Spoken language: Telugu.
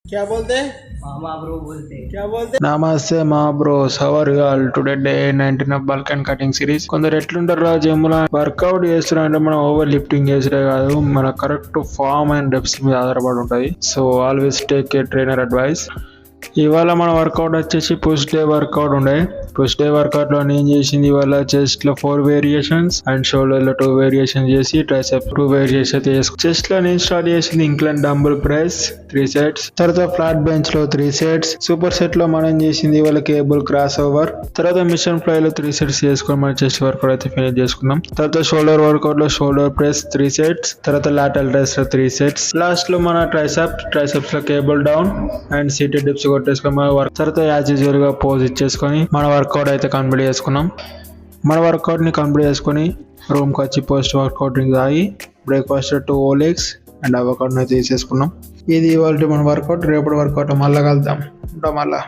क्या बोलते मामा ब्रो बोलते क्या बोलते నమస్తే మా bros how are you all today day 19 of bulk and cutting series. కొందరు ఎట్లుంటారు రా జిమ్లో వర్కౌట్ చేస్తున్నారంటే మనం ఓవర్ లిఫ్టింగ్ చేసే కాదు, మన కరెక్ట్ ఫామ్ అండ్ రెప్స్ మీద ఆధారపడి ఉంటుంది. So always take a trainer advice. ఇవాళ మన వర్కౌట్ వచ్చేసి పుష్ డే వర్కౌట్ ఉండే. పుష్ డే వర్కౌట్ లో నేను చేసింది ఇవాళ చెస్ట్ లో 4 వేరియేషన్స్ అండ్ షోల్డర్ లో 2 వేరియేషన్స్ చేసి ట్రైసెప్ 2 వేరియేషన్స్ చేసుకు. చెస్ట్ లో నేను స్టార్ట్ చేసింది ఇంక్లైన్ డంబుల్ ప్రెస్ 3 సెట్స్, తర్వాత ఫ్లాట్ బెంచ్ లో 3 సెట్స్, సూపర్ సెట్ లో మనం చేసింది ఇవాళ కేబుల్ క్రాస్ ఓవర్, తర్వాత మిషన్ ఫ్లై లో 3 సెట్స్ చేసుకొని మన చెస్ట్ వర్కౌట్ అయితే ఫినిష్ చేసుకున్నాం. తర్వాత షోల్డర్ వర్కౌట్ లో షోల్డర్ ప్రెస్ 3 సెట్స్, తర్వాత లాటరల్ ప్రెస్ లో 3 సెట్స్, లాస్ట్ లో మన ట్రైసెప్స్ లో cable down and seated dips కొట్టేసుకొని మన వర్క్ తర్వాత యాజ్ యూజువల్ గా పోజ్ ఇచ్చేసుకొని మన వర్కౌట్ అయితే కంప్లీట్ చేసుకున్నాం. మన వర్కౌట్ ని కంప్లీట్ చేసుకొని రూమ్ కి వచ్చి పోస్ట్ వర్కౌట్ డ్రింక్ తాగి బ్రేక్ఫాస్ట్ 2 ఓలెగ్స్ అండ్ అవకాడో తీసేసుకున్నాం. ఇది ఇవాళ మన వర్కౌట్. రేపటి వర్కౌట్ మళ్ళీ కలుద్దాం. ఉంటాం మళ్ళా.